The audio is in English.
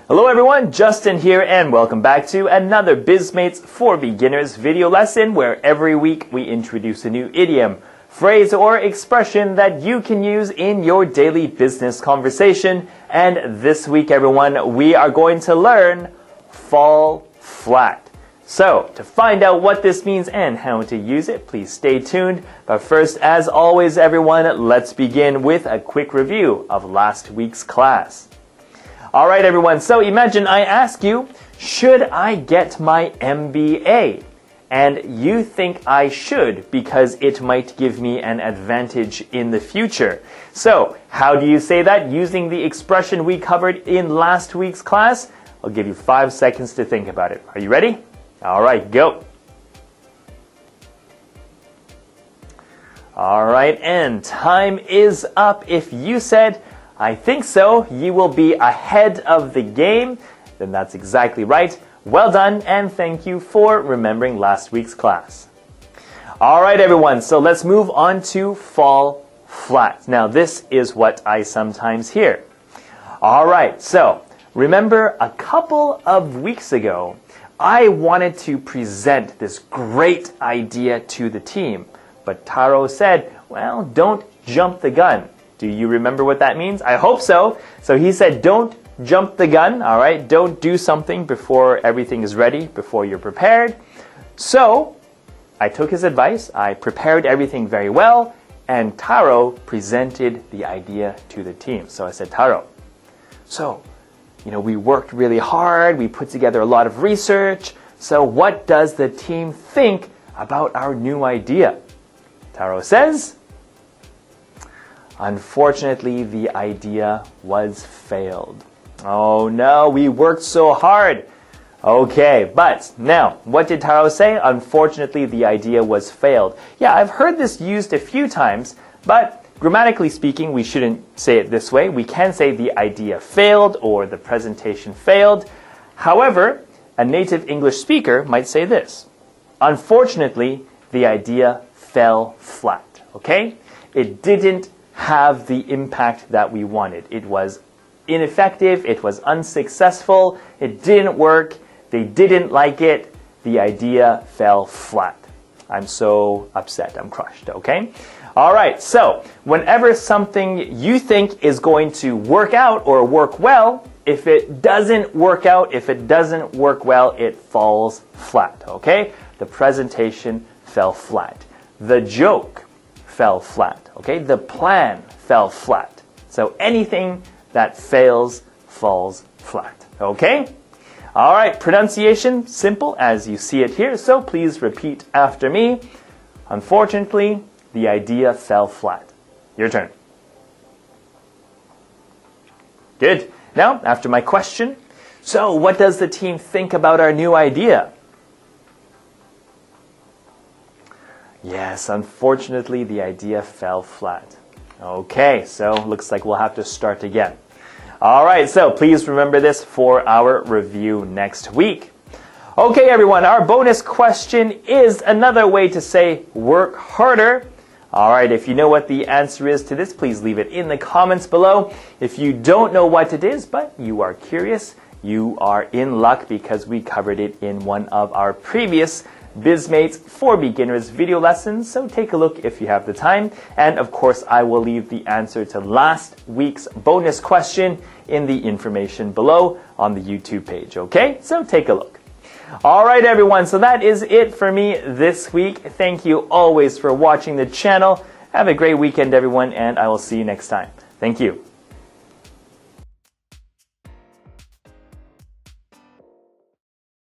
Hello everyone, Justin here and welcome back to another Bizmates for Beginners video lesson where every week we introduce a new idiom, phrase or expression that you can use in your daily business conversation. And this week everyone, we are going to learn fall flat. So, to find out what this means and how to use it, please stay tuned. But first, as always everyone, let's begin with a quick review of last week's class. Alright everyone, so imagine I ask you, should I get my MBA? And you think I should because it might give me an advantage in the future. So, how do you say that using the expression we covered in last week's class? I'll give you 5 seconds to think about it. Are you ready? Alright, go. Alright, and time is up. If you said, I think so, you will be ahead of the game, then that's exactly right. Well done, and thank you for remembering last week's class. Alright everyone, so let's move on to fall flat. Now this is what I sometimes hear. Alright, so remember a couple of weeks ago, I wanted to present this great idea to the team, but Taro said, well, don't jump the gun. Do you remember what that means? I hope so. So he said, don't jump the gun, all right? Don't do something before everything is ready, before you're prepared. So I took his advice. I prepared everything very well, and Taro presented the idea to the team. So I said, Taro, so, we worked really hard. We put together a lot of research. So what does the team think about our new idea? Taro says, unfortunately, the idea was failed. Oh no, we worked so hard. Okay, but now, what did Taro say? Unfortunately, the idea was failed. Yeah, I've heard this used a few times, but grammatically speaking, we shouldn't say it this way. We can say the idea failed or the presentation failed. However, a native English speaker might say this. Unfortunately, the idea fell flat. Okay? It didn't have the impact that we wanted. It was ineffective, it was unsuccessful, it didn't work, they didn't like it, the idea fell flat. I'm so upset, I'm crushed, okay? Alright, so whenever something you think is going to work out or work well, if it doesn't work out, if it doesn't work well, it falls flat, okay? The presentation fell flat. The joke fell flat, okay? The plan fell flat. So anything that fails falls flat, okay? All right, pronunciation, simple as you see it here, so please repeat after me. Unfortunately, the idea fell flat. Your turn. Good. Now, after my question, so what does the team think about our new idea? Yes, unfortunately, the idea fell flat. Okay, so looks like we'll have to start again. All right, so please remember this for our review next week. Okay, everyone, our bonus question is another way to say work harder. All right, if you know what the answer is to this, please leave it in the comments below. If you don't know what it is, but you are curious, you are in luck because we covered it in one of our previous Bizmates for Beginners video lessons, so take a look if you have the time. And of course, I will leave the answer to last week's bonus question in the information below on the YouTube page, okay? So take a look. All right, everyone, so that is it for me this week. Thank you always for watching the channel. Have a great weekend, everyone, and I will see you next time. Thank you.